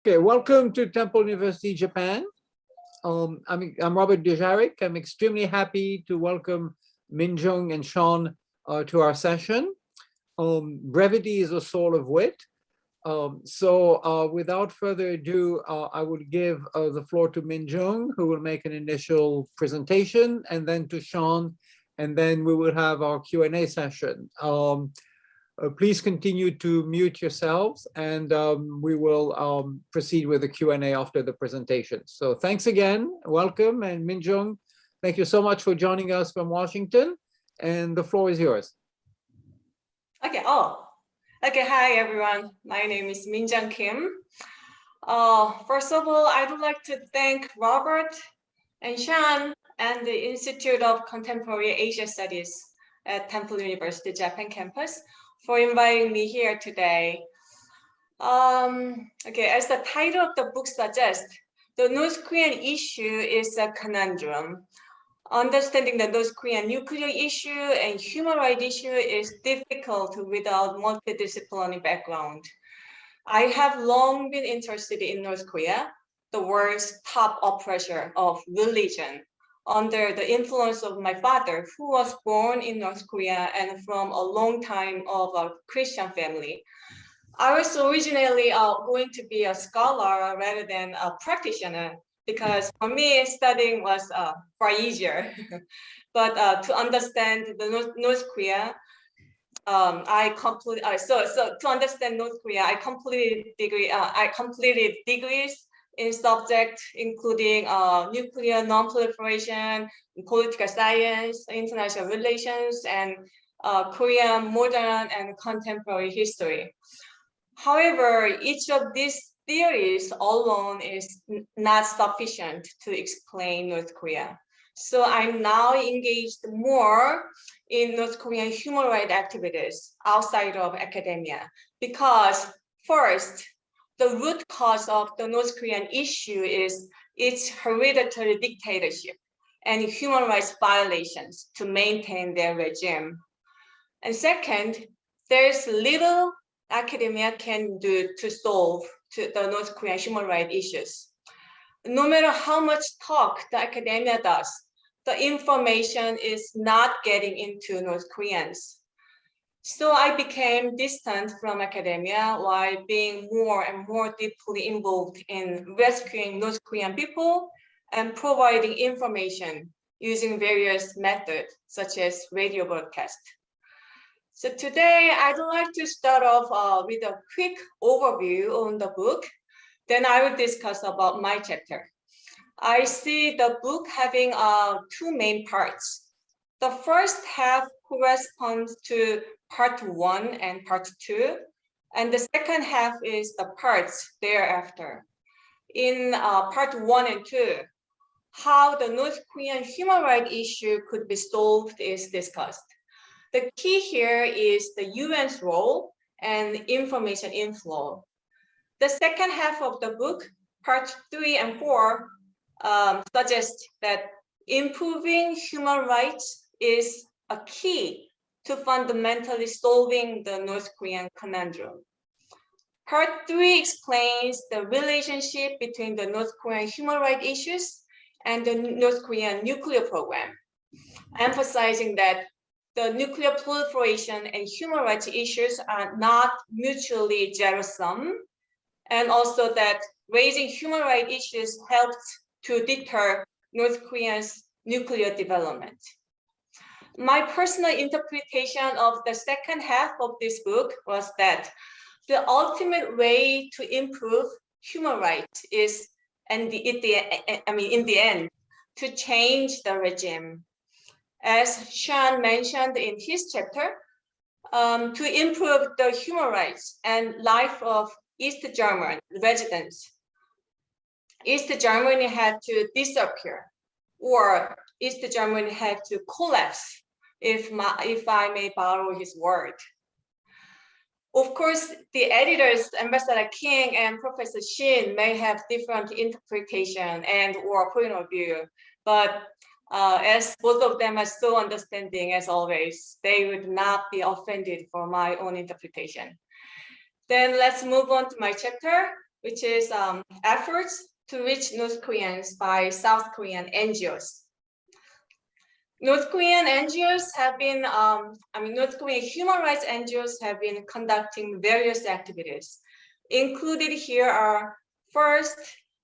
Okay, welcome to Temple University, Japan. I'm Robert Dejarik. I'm extremely happy to welcome Minjung and Sean to our session. Brevity is the soul of wit. Without further ado, I would give the floor to Minjung, who will make an initial presentation, and then to Sean, and then we will have our Q&A session. Please continue to mute yourselves, and we will proceed with the Q&A after the presentation. So thanks again, welcome, and Minjung, thank you so much for joining us from Washington, and the floor is yours. Okay, hi everyone. My name is Minjung Kim. First of all, I would like to thank Robert and Sean and the Institute of Contemporary Asia Studies at Temple University, Japan campus for inviting me here today. As the title of the book suggests, the North Korean issue is a conundrum. Understanding the North Korean nuclear issue and human rights issue is difficult without multidisciplinary background. I have long been interested in North Korea, the world's top oppressor of religion, under the influence of my father, who was born in North Korea and from a long time of a Christian family. I was originally going to be a scholar rather than a practitioner, because for me, studying was far easier. But to understand the North Korea, to understand North Korea, I completed degrees in subjects including nuclear non-proliferation, political science, international relations, and Korean modern and contemporary history. However, each of these theories alone is not sufficient to explain North Korea. So I'm now engaged more in North Korean human rights activities outside of academia, because first, the root cause of the North Korean issue is its hereditary dictatorship and human rights violations to maintain their regime. And second, there's little academia can do to solve the North Korean human rights issues. No matter how much talk the academia does, the information is not getting into North Koreans. So I became distant from academia while being more and more deeply involved in rescuing North Korean people and providing information using various methods, such as radio broadcast. So today, I'd like to start off with a quick overview on the book. Then I will discuss about my chapter. I see the book having two main parts. The first half corresponds to part 1 and part 2, and the second half is the parts thereafter. In part 1 and 2, how the North Korean human rights issue could be solved is discussed. The key here is the UN's role and information inflow. The second half of the book, part 3 and 4, suggests that improving human rights is a key to fundamentally solving the North Korean conundrum. Part 3 explains the relationship between the North Korean human rights issues and the North Korean nuclear program, emphasizing that the nuclear proliferation and human rights issues are not mutually zero-sum, and also that raising human rights issues helps to deter North Korea's nuclear development. My personal interpretation of the second half of this book was that the ultimate way to improve human rights is, in the end, to change the regime. As Sean mentioned in his chapter, to improve the human rights and life of East German residents, East Germany had to disappear, or East Germany had to collapse, if I may borrow his word. Of course, the editors, Ambassador King and Professor Shin, may have different interpretation and or point of view, but as both of them are so understanding as always, they would not be offended for my own interpretation. Then let's move on to my chapter. which is efforts to reach North Koreans by South Korean NGOs. North Korean NGOs have been, North Korean human rights NGOs have been conducting various activities. Included here are first,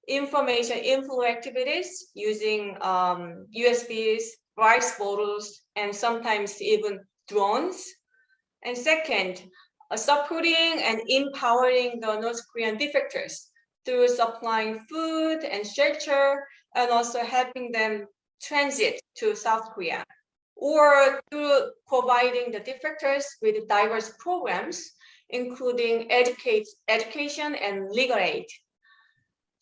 information inflow activities using USBs, rice bottles, and sometimes even drones. And second, supporting and empowering the North Korean defectors through supplying food and shelter, and also helping them transit to South Korea, or through providing the defectors with diverse programs, including education and legal aid.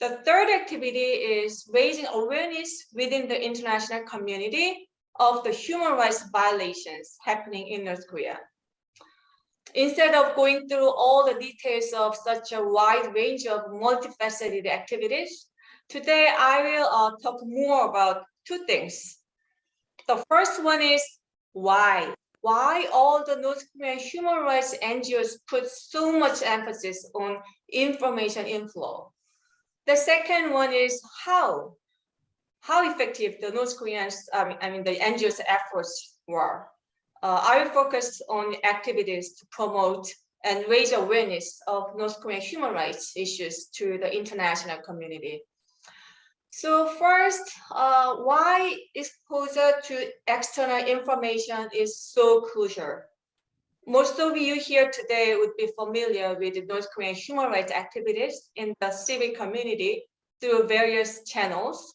The third activity is raising awareness within the international community of the human rights violations happening in North Korea. Instead of going through all the details of such a wide range of multifaceted activities, today I will talk more about two things. The first one is why. Why all the North Korean human rights NGOs put so much emphasis on information inflow. The second one is how effective the North Koreans, the NGOs' efforts were. I will focus on activities to promote and raise awareness of North Korean human rights issues to the international community. So first, why exposure to external information is so crucial. Most of you here today would be familiar with the North Korean human rights activities in the civic community through various channels.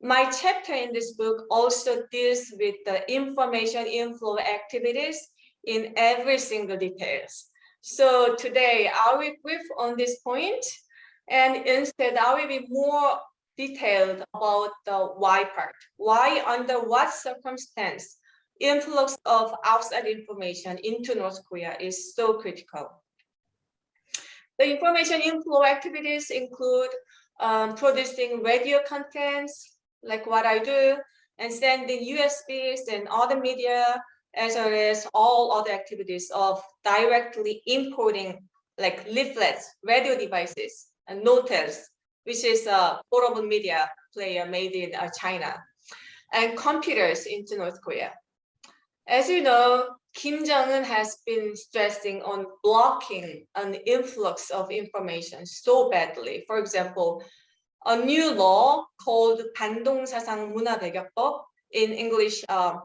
My chapter in this book also deals with the information inflow activities in every single details. So today I will brief on this point, and instead I will be more detailed about the why part. Why, under what circumstance, influx of outside information into North Korea is so critical. The information inflow activities include producing radio contents, like what I do, and sending USBs and other media, as well as all other activities of directly importing like leaflets, radio devices, and notels, which is a portable media player made in China, and computers into North Korea. As you know, Kim Jong-un has been stressing on blocking an influx of information so badly. For example, a new law called 반동사상 문화배격법, in English, the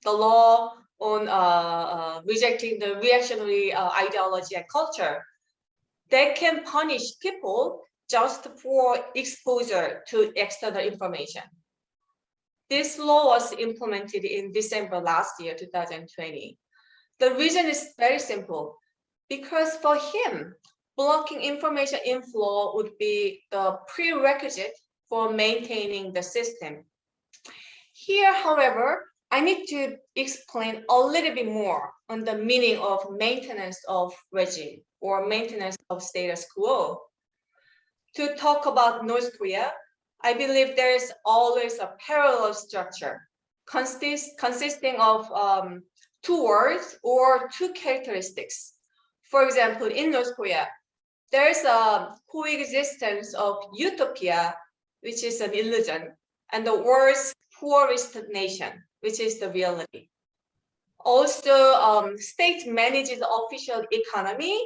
law on rejecting the reactionary ideology and culture, that can punish people just for exposure to external information. This law was implemented in December last year, 2020. The reason is very simple, because for him, blocking information inflow would be the prerequisite for maintaining the system. Here, however, I need to explain a little bit more on the meaning of maintenance of regime or maintenance of status quo. To talk about North Korea, I believe there is always a parallel structure consisting of two words or two characteristics. For example, in North Korea, there is a coexistence of utopia, which is an illusion, and the world's poorest nation, which is the reality. Also, state manages official economy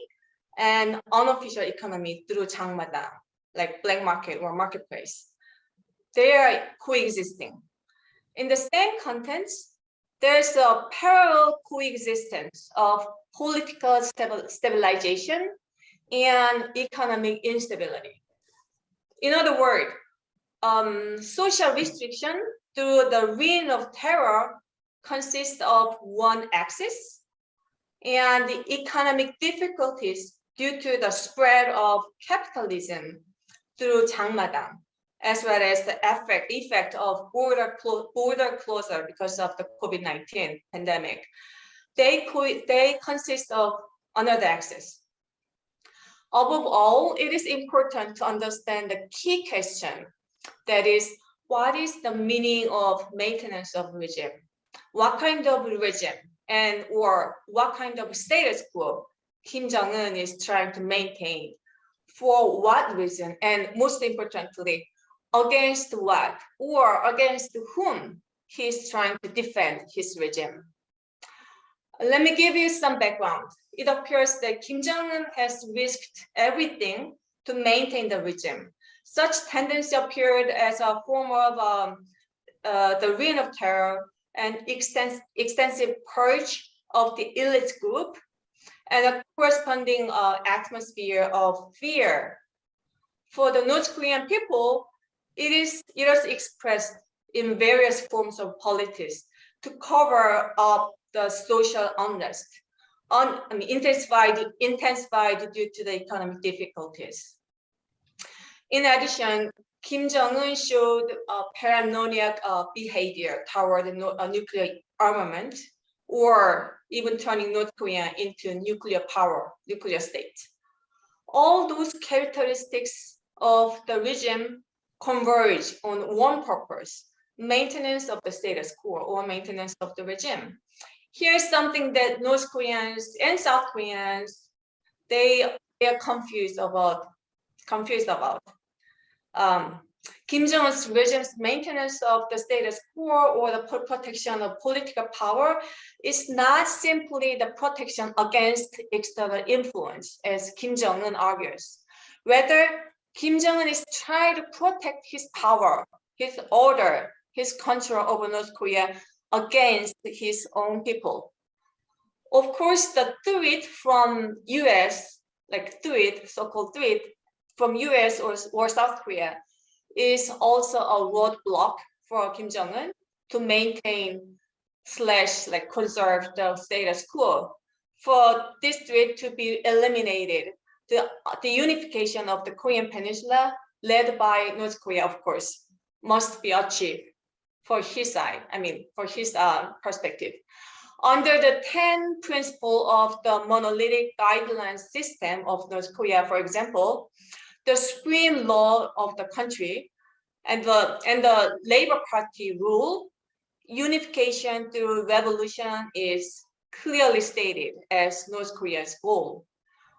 and unofficial economy through 장마당, like black market or marketplace. They are coexisting. In the same contents, there's a parallel coexistence of political stabilization and economic instability. In other words, social restriction through the reign of terror consists of one axis, and the economic difficulties due to the spread of capitalism through 장마당, as well as the effect of border closure because of the COVID-19 pandemic. They consist of another axis. Above all, it is important to understand the key question, that is, what is the meaning of maintenance of regime? What kind of regime or what kind of status quo Kim Jong-un is trying to maintain for what reason, and most importantly, against what or against whom he's trying to defend his regime. Let me give you some background. It appears that Kim Jong-un has risked everything to maintain the regime. Such tendency appeared as a form of the reign of terror and extensive purge of the elite group and a corresponding atmosphere of fear. For the North Korean people, it is expressed in various forms of politics to cover up the social unrest, intensified due to the economic difficulties. In addition, Kim Jong-un showed paranoid behavior toward nuclear armament, or even turning North Korea into nuclear state. All those characteristics of the regime converge on one purpose: maintenance of the status quo or maintenance of the regime. Here's something that North Koreans and South Koreans they are confused about. Kim Jong-un's regime's maintenance of the status quo or the protection of political power is not simply the protection against external influence, as Kim Jong-un argues. Rather, Kim Jong-un is trying to protect his power, his order, his control over North Korea against his own people. Of course, the threat from US, so-called threat from US or South Korea is also a roadblock for Kim Jong-un to maintain / conserve the status quo. For this threat to be eliminated, the unification of the Korean Peninsula, led by North Korea, of course, must be achieved for his side, for his perspective. Under the 10 principle of the monolithic guidelines system of North Korea, for example, the supreme law of the country and the Labor Party rule, unification through revolution is clearly stated as North Korea's goal.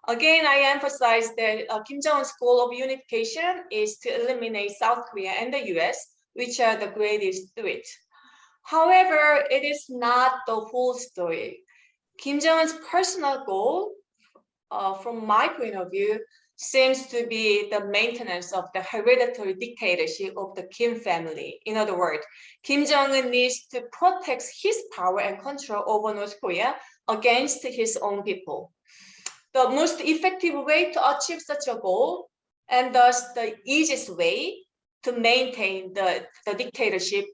Again, I emphasize that Kim Jong-un's goal of unification is to eliminate South Korea and the US, which are the greatest threat. However, it is not the whole story. Kim Jong-un's personal goal, from my point of view, seems to be the maintenance of the hereditary dictatorship of the Kim family. In other words, Kim Jong-un needs to protect his power and control over North Korea against his own people. The most effective way to achieve such a goal, and thus the easiest way to maintain the dictatorship,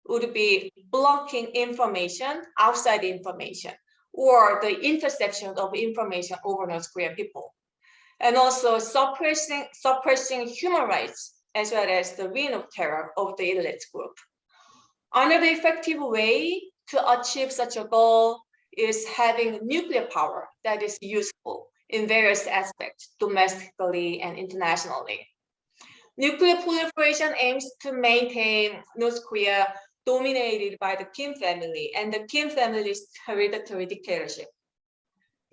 would be blocking information, outside information, or the interception of information over North Korean people. And also suppressing human rights, as well as the reign of terror of the elite group. Another effective way to achieve such a goal is having nuclear power that is useful in various aspects, domestically and internationally. Nuclear proliferation aims to maintain North Korea dominated by the Kim family and the Kim family's hereditary dictatorship.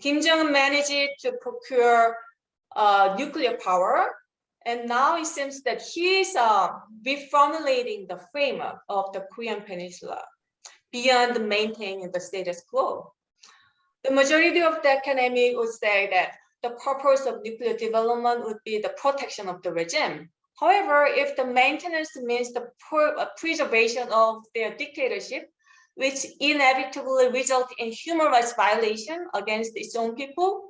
Kim Jong-un managed to procure nuclear power, and now it seems that he is reformulating the framework of the Korean Peninsula beyond maintaining the status quo. The majority of the academics would say that the purpose of nuclear development would be the protection of the regime. However, if the maintenance means the preservation of their dictatorship, which inevitably results in human rights violation against its own people,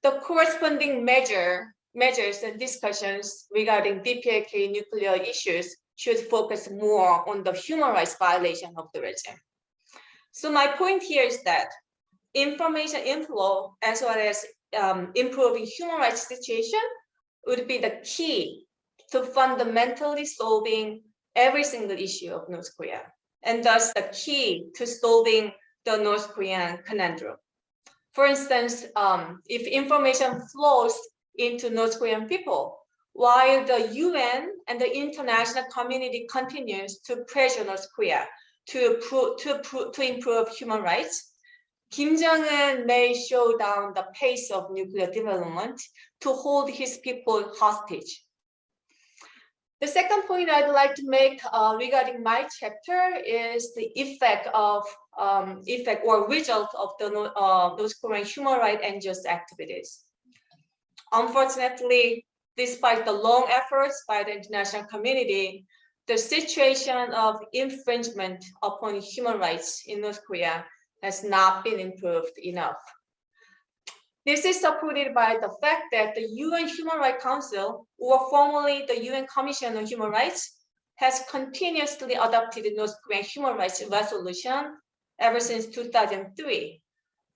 the corresponding measures and discussions regarding DPRK nuclear issues should focus more on the human rights violation of the regime. So my point here is that information inflow, as well as improving human rights situation, would be the key to fundamentally solving every single issue of North Korea, and thus the key to solving the North Korean conundrum. For instance, if information flows into North Korean people, while the UN and the international community continues to pressure North Korea to improve human rights, Kim Jong-un may show down the pace of nuclear development to hold his people hostage. The second point I'd like to make regarding my chapter is the effect or result of the North Korean human rights and just activities. Unfortunately, despite the long efforts by the international community, the situation of infringement upon human rights in North Korea has not been improved enough. This is supported by the fact that the UN Human Rights Council, or formerly the UN Commission on Human Rights, has continuously adopted the North Korean human rights resolution ever since 2003.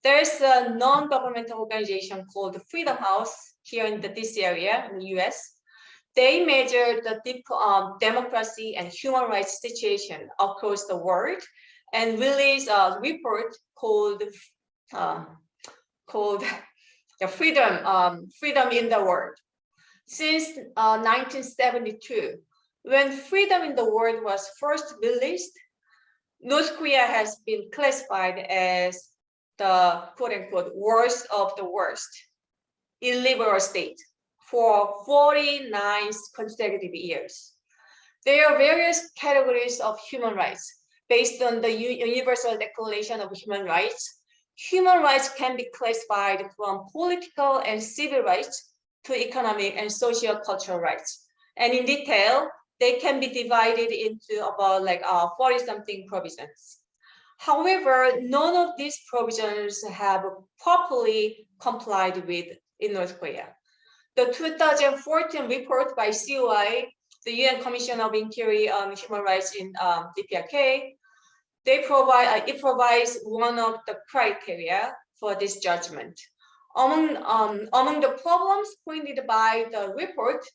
There's a non-governmental organization called the Freedom House here in the DC area in the US. They measure the deep democracy and human rights situation across the world and release a report called the Freedom in the World. Since 1972, when Freedom in the World was first released, North Korea has been classified as the quote-unquote worst of the worst illiberal state for 49 consecutive years. There are various categories of human rights based on the Universal Declaration of Human Rights. Human rights can be classified from political and civil rights to economic and social cultural rights. And in detail, they can be divided into about 40-something provisions. However, none of these provisions have properly complied with in North Korea. The 2014 report by COI, the UN Commission of Inquiry on Human Rights in DPRK, it provides one of the criteria for this judgment. Among the problems pointed by the report,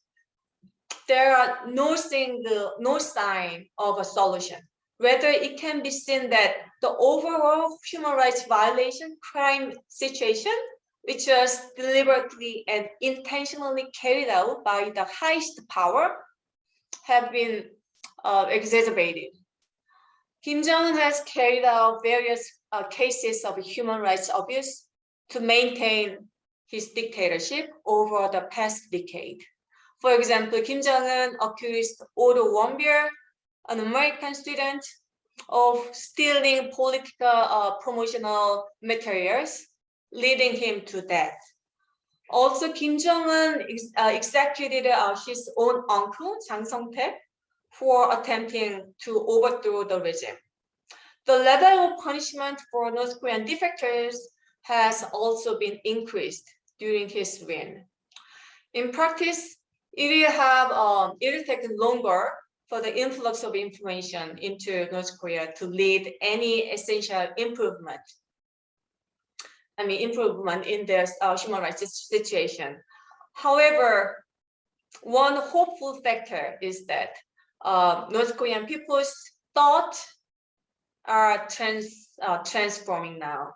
there are no sign of a solution. Rather, it can be seen that the overall human rights violation crime situation, which was deliberately and intentionally carried out by the highest power, have been exacerbated. Kim Jong-un has carried out various cases of human rights abuse to maintain his dictatorship over the past decade. For example, Kim Jong-un accused Otto Warmbier, an American student, of stealing political promotional materials, leading him to death. Also, Kim Jong-un executed his own uncle, Jang Song-taek, for attempting to overthrow the regime. The level of punishment for North Korean defectors has also been increased during his reign. In practice, it will take longer for the influx of information into North Korea to lead any essential improvement in their human rights situation. However, one hopeful factor is that North Korean people's thought are transforming now,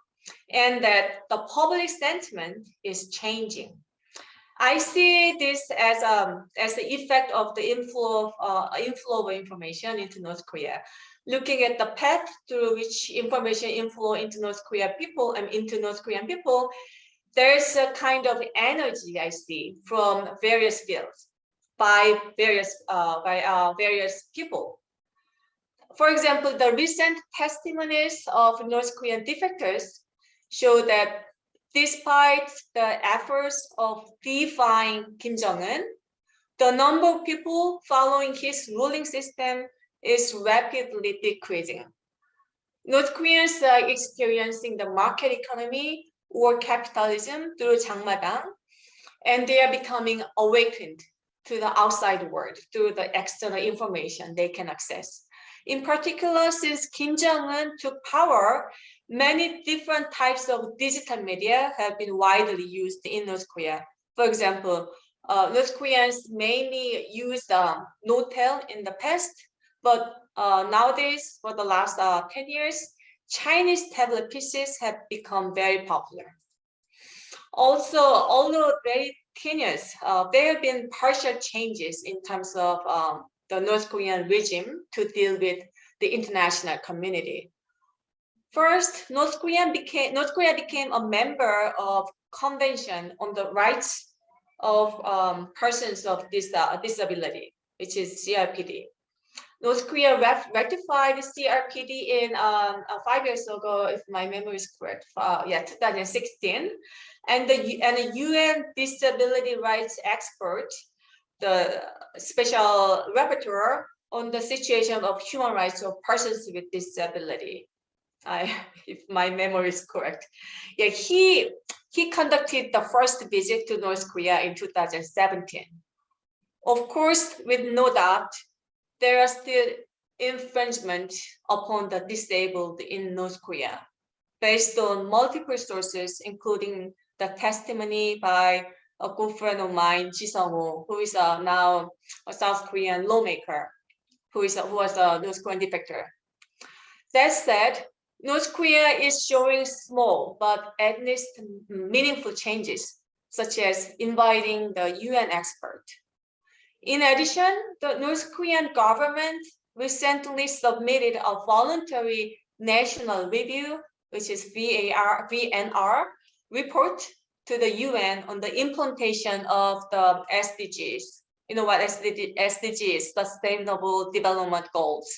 and that the public sentiment is changing. I see this as the effect of the inflow of information into North Korea. Looking at the path through which information inflow into North Korean people, there's a kind of energy I see from various fields by various people. For example, the recent testimonies of North Korean defectors show that despite the efforts of defying Kim Jong-un, the number of people following his ruling system is rapidly decreasing. North Koreans are experiencing the market economy or capitalism through 장마당, and they are becoming awakened to the outside world through the external information they can access. In particular, since Kim Jong-un took power, many different types of digital media have been widely used in North Korea. For example, North Koreans mainly used Notel in the past, but nowadays, for the last 10 years, Chinese tablet PCs have become very popular. Also, although very tenuous, there have been partial changes in terms of the North Korean regime to deal with the international community. First, North Korea became a member of Convention on the Rights of Persons of Disability, which is CRPD. North Korea ratified CRPD in 5 years ago, if my memory is correct. 2016, and the UN Disability Rights Expert, the special rapporteur on the situation of human rights of persons with disability. If my memory is correct. Yeah, he conducted the first visit to North Korea in 2017. Of course, with no doubt, there are still infringement upon the disabled in North Korea, based on multiple sources, including the testimony by a good friend of mine, Ji Sung-ho, who is now a South Korean lawmaker, who was a North Korean defector. That said, North Korea is showing small but at least meaningful changes, such as inviting the UN expert. In addition, the North Korean government recently submitted a voluntary national review, which is VNR report to the UN on the implementation of the SDGs. You know what SDGs, Sustainable Development Goals.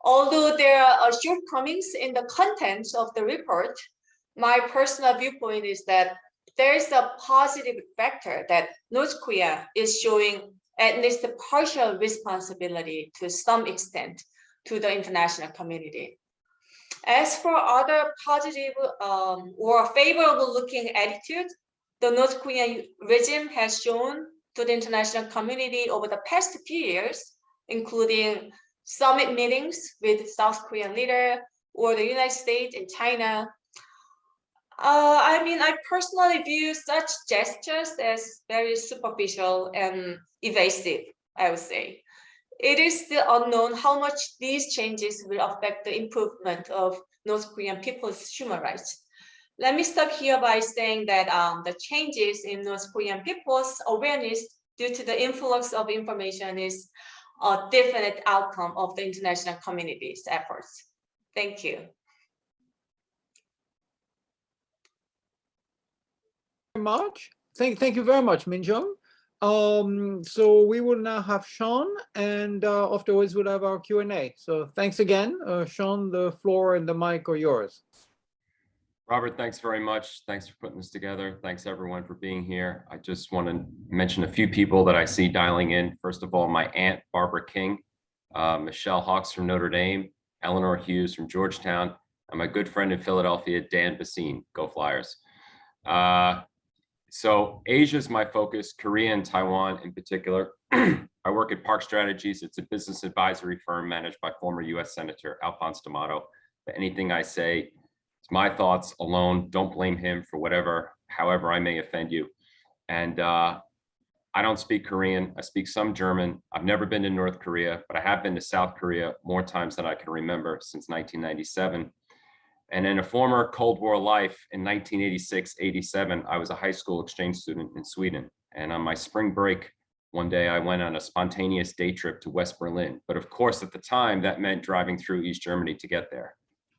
Although there are shortcomings in the contents of the report, my personal viewpoint is that there is a positive factor that North Korea is showing at least a partial responsibility to some extent to the international community. As for other positive or favorable looking attitude, the North Korean regime has shown to the international community over the past few years, including summit meetings with South Korean leader or the United States and China. I personally view such gestures as very superficial and evasive, I would say. It is still unknown how much these changes will affect the improvement of North Korean people's human rights. Let me stop here by saying that the changes in North Korean people's awareness due to the influx of information is a definite outcome of the international community's efforts. Thank you. Much. Thank you very much, Minjung. So we will now have Sean, and afterwards we'll have our Q&A. So thanks again, Sean. The floor and the mic are yours. Robert, thanks very much. Thanks for putting this together. Thanks everyone for being here. I just want to mention a few people that I see dialing in. First of all, my aunt, Barbara King, Michelle Hawks from Notre Dame, Eleanor Hughes from Georgetown, and my good friend in Philadelphia, Dan Basine. Go Flyers. So Asia is my focus, Korea and Taiwan in particular. I work at Park Strategies. It's a business advisory firm managed by former US Senator Alphonse D'Amato. But anything I say, it's my thoughts alone. Don't blame him for however I may offend you. And I don't speak Korean. I speak some German. I've never been to North Korea, but I have been to South Korea more times than I can remember since 1997. And in a former Cold War life in 1986-87, I was a high school exchange student in Sweden. And on my spring break, one day I went on a spontaneous day trip to West Berlin. But of course, at the time, that meant driving through East Germany to get there.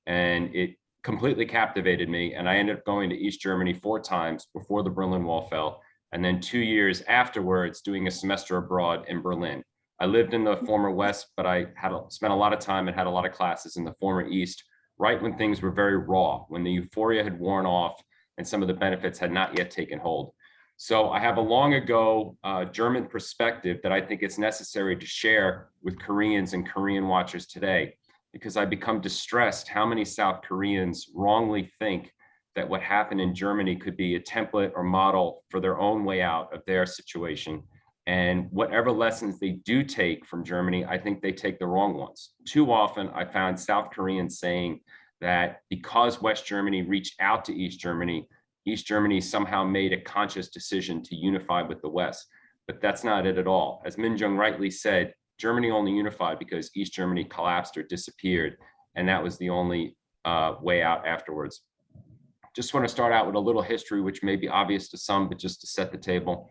And it completely captivated me. And I ended up going to East Germany 4 times before the Berlin Wall fell. And then 2 years afterwards, doing a semester abroad in Berlin. I lived in the former West, but I spent a lot of time and had a lot of classes in the former East, right when things were very raw, when the euphoria had worn off and some of the benefits had not yet taken hold. So I have a long ago German perspective that I think it's necessary to share with Koreans and Korean watchers today, because I become distressed how many South Koreans wrongly think that what happened in Germany could be a template or model for their own way out of their situation. And whatever lessons they do take from Germany, I think they take the wrong ones. Too often, I found South Koreans saying that because West Germany reached out to East Germany somehow made a conscious decision to unify with the West. But that's not it at all. As Minjung rightly said, Germany only unified because East Germany collapsed or disappeared. And that was the only way out afterwards. Just want to start out with a little history, which may be obvious to some, but just to set the table.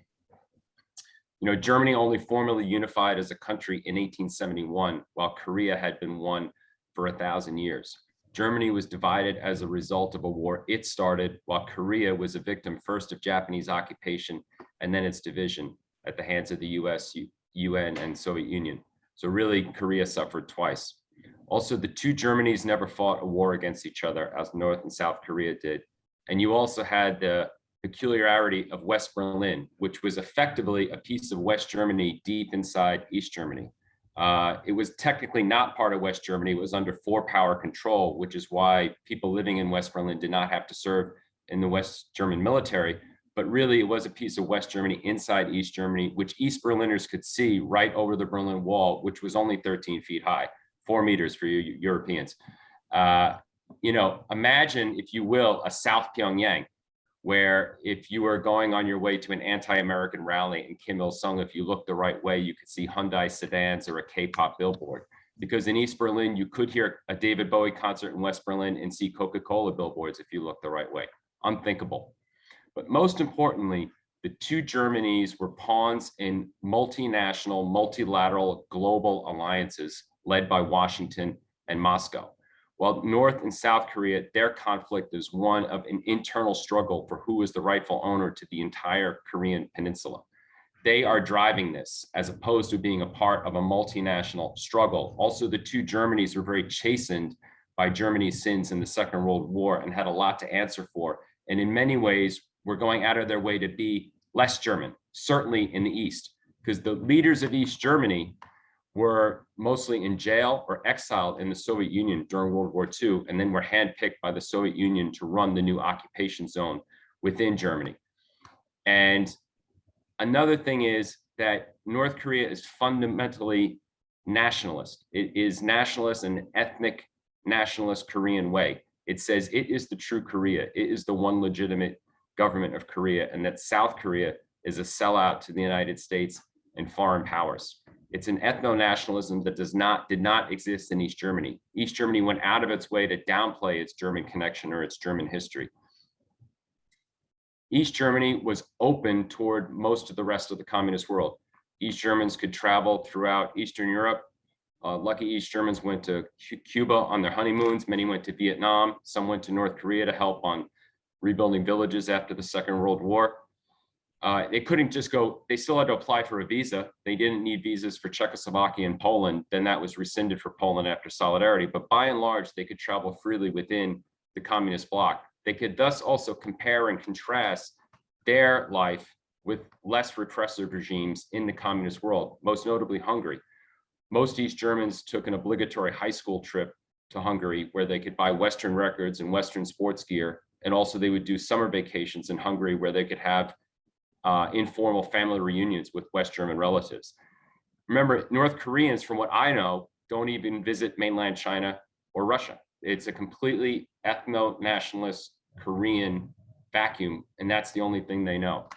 You know, Germany only formally unified as a country in 1871, while Korea had been one for 1,000 years. Germany was divided as a result of a war it started, while Korea was a victim first of Japanese occupation and then its division at the hands of the US, UN, and Soviet Union. So really, Korea suffered twice. Also, the two Germanys never fought a war against each other, as North and South Korea did. And you also had the peculiarity of West Berlin, which was effectively a piece of West Germany deep inside East Germany. It was technically not part of West Germany. It was under four-power control, which is why people living in West Berlin did not have to serve in the West German military. But really, it was a piece of West Germany inside East Germany, which East Berliners could see right over the Berlin Wall, which was only 13 feet high, 4 meters for you Europeans. Imagine, if you will, a South Pyongyang, where if you were going on your way to an anti-American rally in Kim Il-sung, if you looked the right way, you could see Hyundai sedans or a K-pop billboard. Because in East Berlin, you could hear a David Bowie concert in West Berlin and see Coca-Cola billboards if you look the right way. Unthinkable. But most importantly, the two Germanys were pawns in multinational, multilateral, global alliances led by Washington and Moscow. While North and South Korea, their conflict is one of an internal struggle for who is the rightful owner to the entire Korean peninsula. They are driving this as opposed to being a part of a multinational struggle. Also, the two Germanys were very chastened by Germany's sins in the Second World War and had a lot to answer for. And in many ways, were going out of their way to be less German, certainly in the East, because the leaders of East Germany were mostly in jail or exiled in the Soviet Union during World War II, and then were handpicked by the Soviet Union to run the new occupation zone within Germany. And another thing is that North Korea is fundamentally nationalist. It is nationalist in an ethnic nationalist Korean way. It says it is the true Korea. It is the one legitimate government of Korea, and that South Korea is a sellout to the United States and foreign powers. It's an ethno-nationalism that did not exist in East Germany. East Germany went out of its way to downplay its German connection or its German history. East Germany was open toward most of the rest of the communist world. East Germans could travel throughout Eastern Europe. Lucky East Germans went to Cuba on their honeymoons. Many went to Vietnam. Some went to North Korea to help on rebuilding villages after the Second World War. They couldn't just go, they still had to apply for a visa. They didn't need visas for Czechoslovakia and Poland. Then that was rescinded for Poland after Solidarity. But by and large, they could travel freely within the communist bloc. They could thus also compare and contrast their life with less repressive regimes in the communist world, most notably Hungary. Most East Germans took an obligatory high school trip to Hungary where they could buy Western records and Western sports gear. And also they would do summer vacations in Hungary where they could have informal family reunions with West German relatives. Remember, North Koreans, from what I know, don't even visit mainland China or Russia. It's a completely ethno-nationalist Korean vacuum, and that's the only thing they know.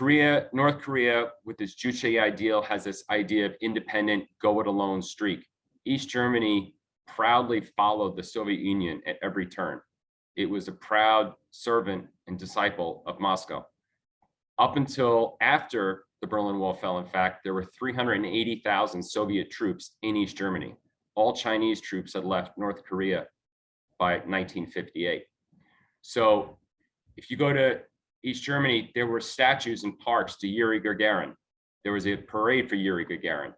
North Korea, with its Juche ideal, has this idea of independent, go-it-alone streak. East Germany proudly followed the Soviet Union at every turn. It was a proud servant and disciple of Moscow. Up until after the Berlin Wall fell, in fact, there were 380,000 Soviet troops in East Germany. All Chinese troops had left North Korea by 1958. So if you go to East Germany, there were statues and parks to Yuri Gagarin. There was a parade for Yuri Gagarin.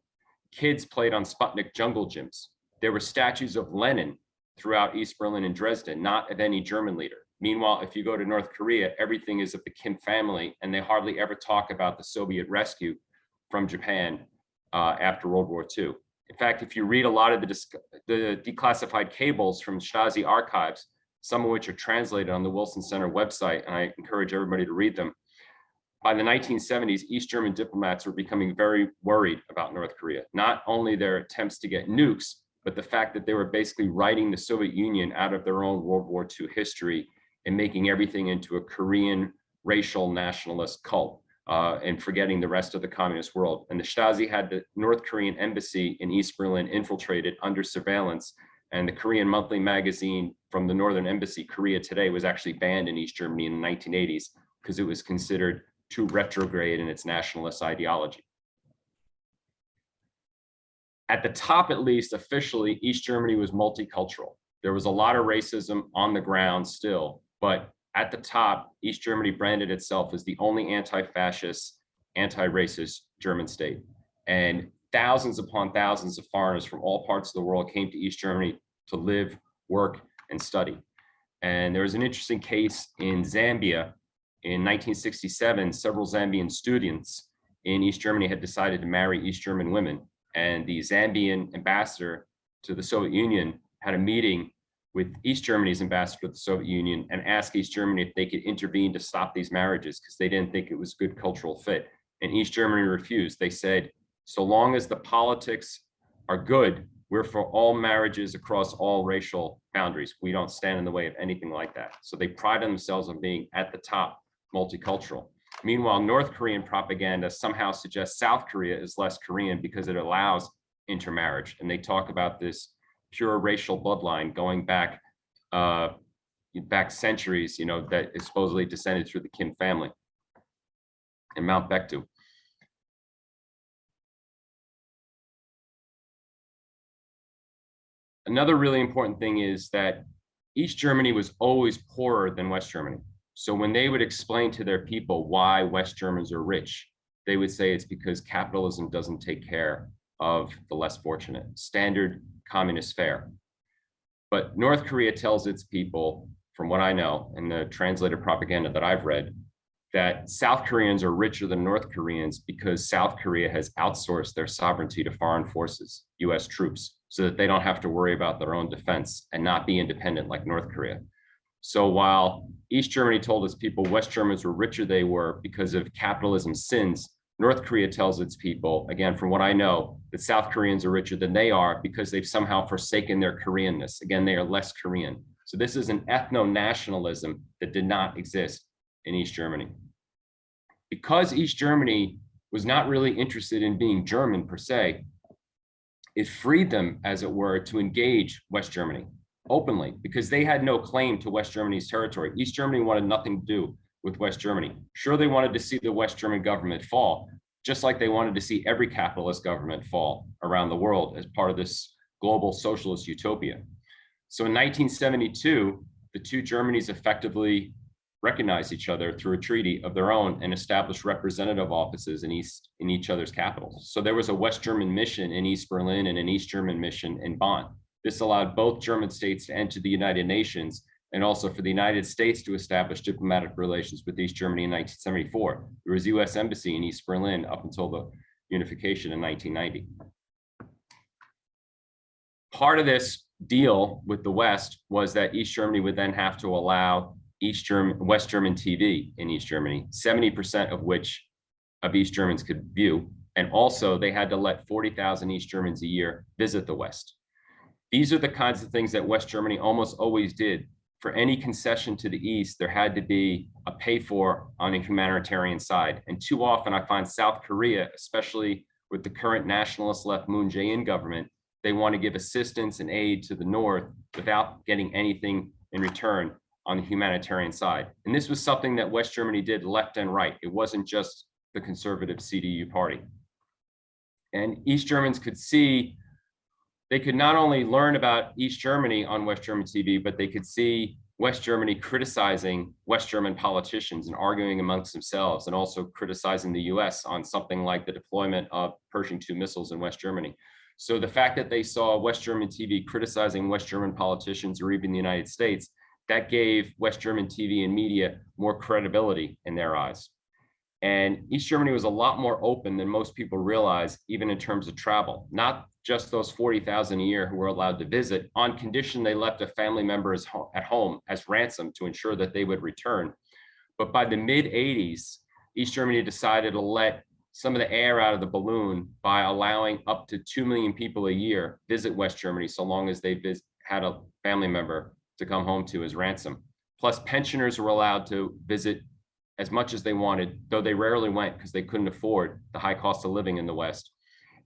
Kids played on Sputnik jungle gyms. There were statues of Lenin throughout East Berlin and Dresden, not of any German leader. Meanwhile, if you go to North Korea, everything is of the Kim family, and they hardly ever talk about the Soviet rescue from Japan after World War II. In fact, if you read a lot of the declassified cables from Stasi archives, some of which are translated on the Wilson Center website, and I encourage everybody to read them, by the 1970s, East German diplomats were becoming very worried about North Korea. Not only their attempts to get nukes, but the fact that they were basically writing the Soviet Union out of their own World War II history and making everything into a Korean racial nationalist cult and forgetting the rest of the communist world. And the Stasi had the North Korean embassy in East Berlin infiltrated under surveillance. And the Korean monthly magazine from the Northern Embassy, Korea Today, was actually banned in East Germany in the 1980s because it was considered too retrograde in its nationalist ideology. at the top, at least officially, East Germany was multicultural. There was a lot of racism on the ground still, but at the top, East Germany branded itself as the only anti-fascist, anti-racist German state. And thousands upon thousands of foreigners from all parts of the world came to East Germany to live, work, and study. And there was an interesting case in Zambia. In 1967, several Zambian students in East Germany had decided to marry East German women. And the Zambian ambassador to the Soviet Union had a meeting with East Germany's ambassador to the Soviet Union and asked East Germany if they could intervene to stop these marriages because they didn't think it was a good cultural fit. And East Germany refused. They said, so long as the politics are good, we're for all marriages across all racial boundaries. We don't stand in the way of anything like that. So they pride themselves on being at the top, multicultural. Meanwhile, North Korean propaganda somehow suggests South Korea is less Korean because it allows intermarriage. And they talk about this pure racial bloodline going back centuries, that is supposedly descended through the Kim family and Mount Baekdu. Another really important thing is that East Germany was always poorer than West Germany. So when they would explain to their people why West Germans are rich, they would say it's because capitalism doesn't take care of the less fortunate, standard communist fare. But North Korea tells its people, from what I know, in the translated propaganda that I've read, that South Koreans are richer than North Koreans because South Korea has outsourced their sovereignty to foreign forces, US troops, so that they don't have to worry about their own defense and not be independent like North Korea. So while East Germany told its people West Germans were richer they were because of capitalism's sins, North Korea tells its people, again, from what I know, that South Koreans are richer than they are because they've somehow forsaken their Koreanness. Again, they are less Korean. So this is an ethno-nationalism that did not exist in East Germany. Because East Germany was not really interested in being German per se, it freed them, as it were, to engage West Germany openly because they had no claim to West Germany's territory. East Germany wanted nothing to do with West Germany. Sure, they wanted to see the West German government fall, just like they wanted to see every capitalist government fall around the world as part of this global socialist utopia. So in 1972, the two Germanys effectively recognized each other through a treaty of their own and established representative offices in each other's capitals. So there was a West German mission in East Berlin and an East German mission in Bonn. This allowed both German states to enter the United Nations and also for the United States to establish diplomatic relations with East Germany in 1974. There was a US embassy in East Berlin up until the unification in 1990. Part of this deal with the West was that East Germany would then have to allow West German TV in East Germany, 70% of East Germans could view. And also they had to let 40,000 East Germans a year visit the West. These are the kinds of things that West Germany almost always did. For any concession to the East, there had to be a pay for on a humanitarian side. And too often I find South Korea, especially with the current nationalist left Moon Jae-in government, they want to give assistance and aid to the North without getting anything in return on the humanitarian side. And this was something that West Germany did left and right. It wasn't just the conservative CDU party. And East Germans could see, they could not only learn about East Germany on West German TV, but they could see West Germany criticizing West German politicians and arguing amongst themselves, and also criticizing the US on something like the deployment of Pershing II missiles in West Germany. So the fact that they saw West German TV criticizing West German politicians or even the United States, that gave West German TV and media more credibility in their eyes. And East Germany was a lot more open than most people realize, even in terms of travel. Not just those 40,000 a year who were allowed to visit, on condition they left a family member at home as ransom to ensure that they would return. But by the mid-'80s, East Germany decided to let some of the air out of the balloon by allowing up to 2 million people a year visit West Germany, so long as they had a family member to come home to as ransom. Plus, pensioners were allowed to visit as much as they wanted, though they rarely went because they couldn't afford the high cost of living in the West.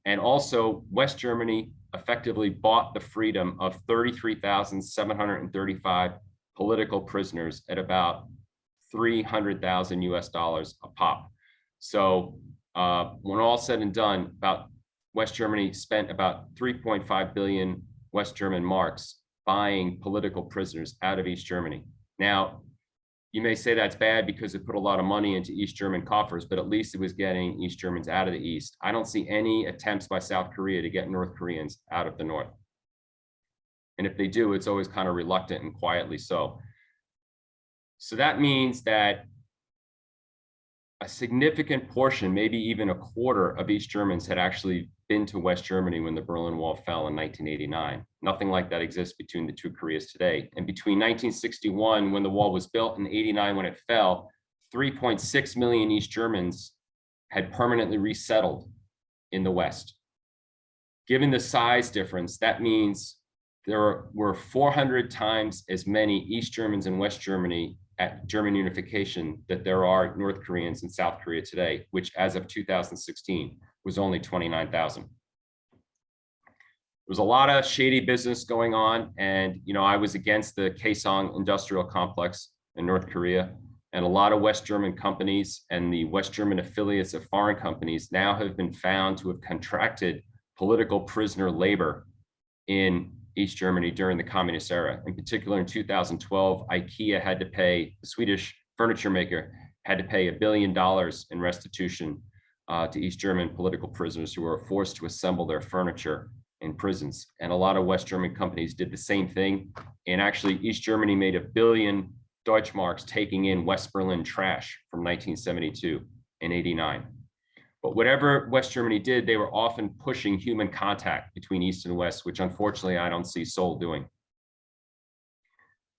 And also, West Germany effectively bought the freedom of 33,735 political prisoners at about $300,000 US a pop. So when all said and done, about West Germany spent about 3.5 billion West German marks buying political prisoners out of East Germany. Now, you may say that's bad because it put a lot of money into East German coffers, but at least it was getting East Germans out of the East. I don't see any attempts by South Korea to get North Koreans out of the North. And if they do, it's always kind of reluctant and quietly so. So that means that a significant portion, maybe even a quarter of East Germans had actually been to West Germany when the Berlin Wall fell in 1989. Nothing like that exists between the two Koreas today. And between 1961, when the wall was built, and 89, when it fell, 3.6 million East Germans had permanently resettled in the West. Given the size difference, that means there were 400 times as many East Germans in West Germany at German unification that there are North Koreans in South Korea today, which as of 2016 was only 29,000. There was a lot of shady business going on, and I was against the Kaesong industrial complex in North Korea, and a lot of West German companies and the West German affiliates of foreign companies now have been found to have contracted political prisoner labor in East Germany during the communist era. In particular, in 2012, IKEA had to pay, the Swedish furniture maker had to pay $1 billion in restitution to East German political prisoners who were forced to assemble their furniture in prisons. And a lot of West German companies did the same thing. And actually, East Germany made $1 billion Deutschmarks taking in West Berlin trash from 1972 and 89. But whatever West Germany did, they were often pushing human contact between East and West, which unfortunately I don't see Seoul doing.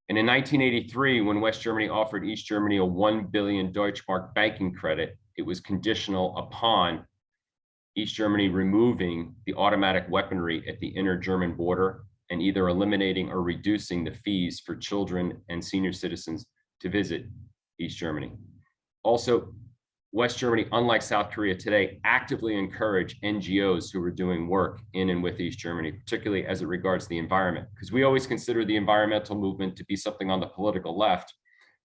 And in 1983, when West Germany offered East Germany a 1 billion Deutschmark banking credit, it was conditional upon East Germany removing the automatic weaponry at the inner German border and either eliminating or reducing the fees for children and senior citizens to visit East Germany. Also, West Germany, unlike South Korea today, actively encouraged NGOs who were doing work in and with East Germany, particularly as it regards the environment, because we always consider the environmental movement to be something on the political left,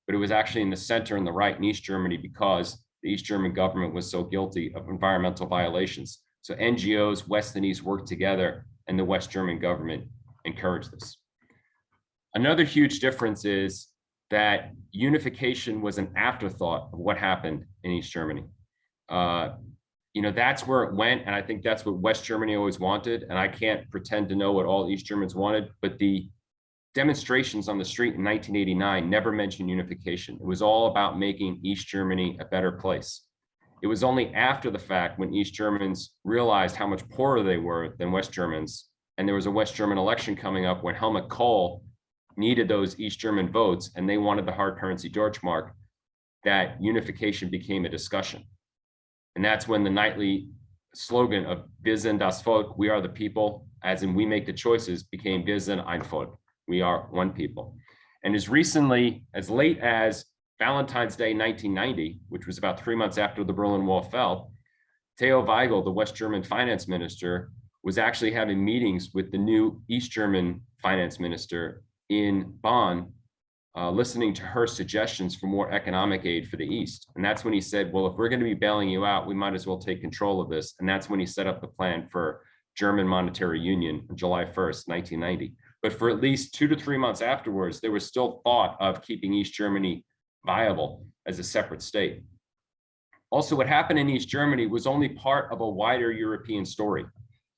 but it was actually in the center and the right in East Germany because the East German government was so guilty of environmental violations. So NGOs, West and East, worked together, and the West German government encouraged this. Another huge difference is that unification was an afterthought of what happened in East Germany. That's where it went, and I think that's what West Germany always wanted, and I can't pretend to know what all East Germans wanted, but the demonstrations on the street in 1989 never mentioned unification. It was all about making East Germany a better place. It was only after the fact, when East Germans realized how much poorer they were than West Germans, and there was a West German election coming up when Helmut Kohl needed those East German votes and they wanted the hard currency Deutschmark, that unification became a discussion. And that's when the nightly slogan of Wir sind das Volk, we are the people, as in we make the choices, became Wir sind ein Volk, we are one people. And as recently, as late as Valentine's Day 1990, which was about 3 months after the Berlin Wall fell, Theo Weigel, the West German finance minister, was actually having meetings with the new East German finance minister in Bonn, listening to her suggestions for more economic aid for the East. And that's when he said, well, if we're going to be bailing you out, we might as well take control of this. And that's when he set up the plan for German monetary union on July 1st, 1990. But for at least 2 to 3 months afterwards, there was still thought of keeping East Germany viable as a separate state. Also, what happened in East Germany was only part of a wider European story.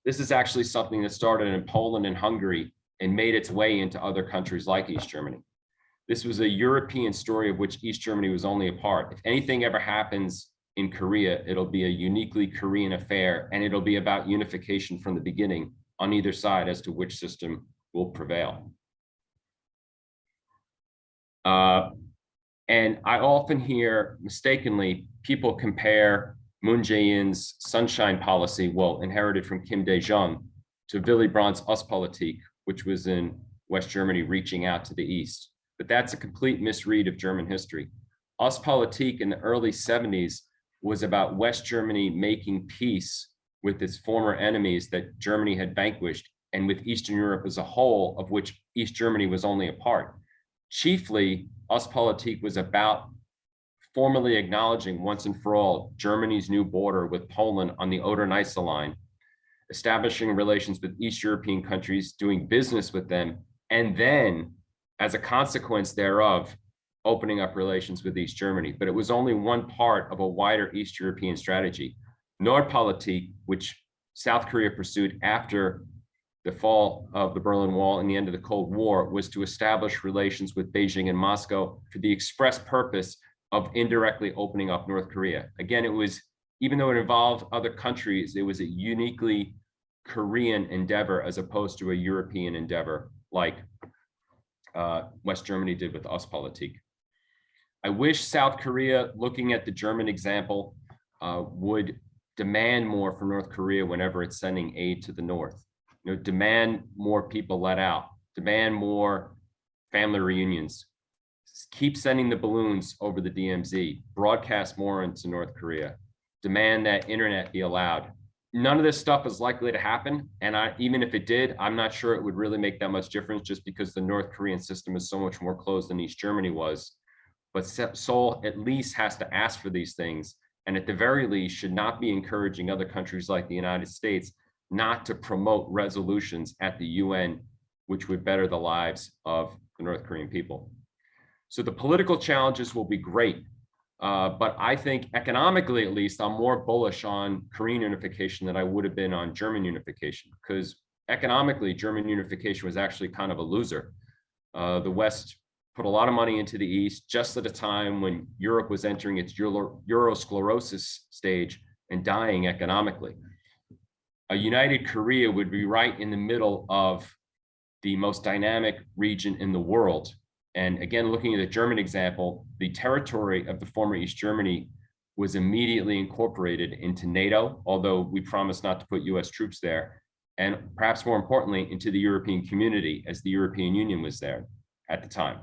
This is actually something that started in Poland and Hungary and made its way into other countries like East Germany. This was a European story of which East Germany was only a part. If anything ever happens in Korea, it'll be a uniquely Korean affair, and it'll be about unification from the beginning on either side as to which system will prevail. And I often hear mistakenly people compare Moon Jae-in's sunshine policy, well, inherited from Kim Dae-jung, to Willy Brandt's Ostpolitik, which was in West Germany reaching out to the East. But that's a complete misread of German history. Ostpolitik in the early 70s was about West Germany making peace with its former enemies that Germany had vanquished, and with Eastern Europe as a whole, of which East Germany was only a part. Chiefly, Ostpolitik was about formally acknowledging once and for all Germany's new border with Poland on the Oder-Neisse line, establishing relations with East European countries, doing business with them, and then, as a consequence thereof, opening up relations with East Germany. But it was only one part of a wider East European strategy. Nordpolitik, which South Korea pursued after the fall of the Berlin Wall and the end of the Cold War, was to establish relations with Beijing and Moscow for the express purpose of indirectly opening up North Korea. Again, it was, even though it involved other countries, it was a uniquely Korean endeavor as opposed to a European endeavor like West Germany did with Ostpolitik. I wish South Korea, looking at the German example, would demand more from North Korea whenever it's sending aid to the North. You know, demand more people let out, demand more family reunions, keep sending the balloons over the DMZ, broadcast more into North Korea, demand that internet be allowed. None of this stuff is likely to happen. And even if it did, I'm not sure it would really make that much difference, just because the North Korean system is so much more closed than East Germany was. But Seoul at least has to ask for these things, and at the very least should not be encouraging other countries like the United States not to promote resolutions at the UN, which would better the lives of the North Korean people. So the political challenges will be great, but I think economically, at least, I'm more bullish on Korean unification than I would have been on German unification, because economically, German unification was actually kind of a loser. The West put a lot of money into the East just at a time when Europe was entering its Eurosclerosis stage and dying economically. A united Korea would be right in the middle of the most dynamic region in the world. And again, looking at the German example, the territory of the former East Germany was immediately incorporated into NATO, although we promised not to put US troops there, and perhaps more importantly, into the European community, as the European Union was there at the time.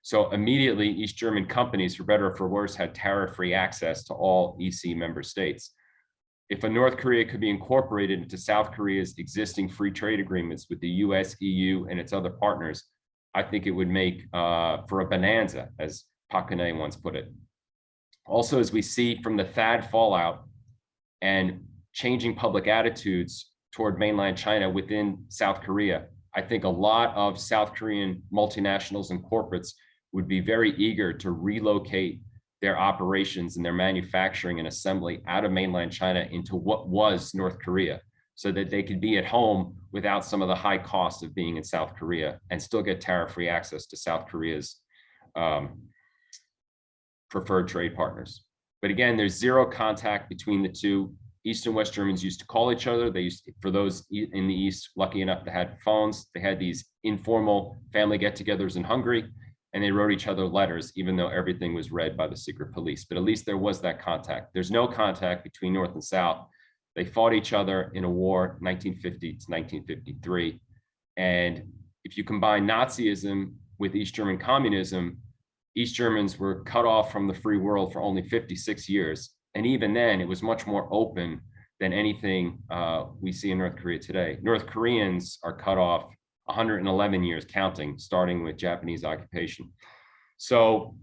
So immediately, East German companies, for better or for worse, had tariff-free access to all EC member states. If a North Korea could be incorporated into South Korea's existing free trade agreements with the US, EU, and its other partners, I think it would make for a bonanza, as Park Geun-hye once put it. Also, as we see from the THAAD fallout and changing public attitudes toward mainland China within South Korea, I think a lot of South Korean multinationals and corporates would be very eager to relocate their operations and their manufacturing and assembly out of mainland China into what was North Korea, so that they could be at home without some of the high costs of being in South Korea and still get tariff-free access to South Korea's preferred trade partners. But again, there's zero contact between the two. East and West Germans used to call each other. They used to, for those in the East lucky enough to have phones, they had these informal family get-togethers in Hungary, and they wrote each other letters, even though everything was read by the secret police. But at least there was that contact. There's no contact between North and South. They fought each other in a war, 1950 to 1953. And if you combine Nazism with East German communism, East Germans were cut off from the free world for only 56 years. And even then, it was much more open than anything we see in North Korea today. North Koreans are cut off 111 years counting, starting with Japanese occupation. So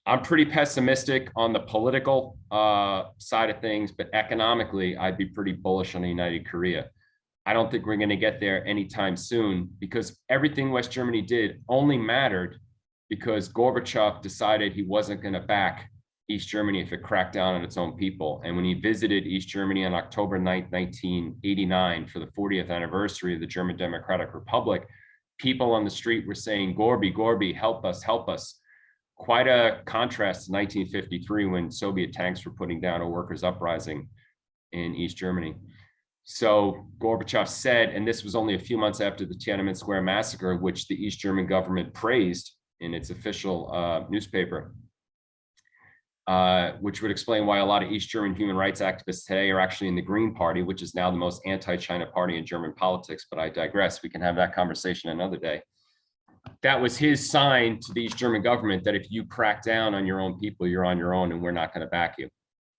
I'm pretty pessimistic on the political side of things, but economically, I'd be pretty bullish on a united Korea. I don't think we're going to get there anytime soon, because everything West Germany did only mattered because Gorbachev decided he wasn't going to back East Germany if it cracked down on its own people. And when he visited East Germany on October 9th, 1989, for the 40th anniversary of the German Democratic Republic, people on the street were saying, "Gorby, Gorby, help us, help us." Quite a contrast to 1953, when Soviet tanks were putting down a workers' uprising in East Germany. So Gorbachev said, and this was only a few months after the Tiananmen Square massacre, which the East German government praised in its official newspaper, which would explain why a lot of East German human rights activists today are actually in the Green Party, which is now the most anti-China party in German politics. But I digress. We can have that conversation another day. That was his sign to the East German government that if you crack down on your own people, you're on your own and we're not going to back you,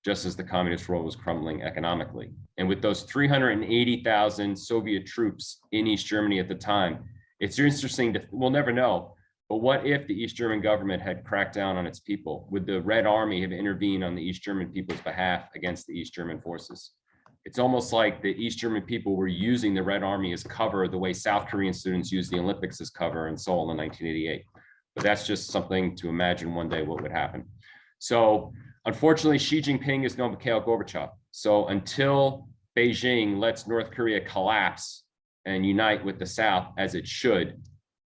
just as the communist world was crumbling economically. And with those 380,000 Soviet troops in East Germany at the time, it's interesting to, we'll never know, but what if the East German government had cracked down on its people? Would the Red Army have intervened on the East German people's behalf against the East German forces? It's almost like the East German people were using the Red Army as cover the way South Korean students used the Olympics as cover in Seoul in 1988. But that's just something to imagine one day what would happen. So unfortunately, Xi Jinping is no Mikhail Gorbachev. So until Beijing lets North Korea collapse and unite with the South as it should,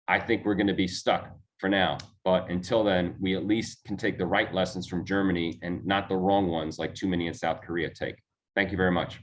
I think we're going to be stuck for now. But until then, we at least can take the right lessons from Germany and not the wrong ones like too many in South Korea take. Thank you very much.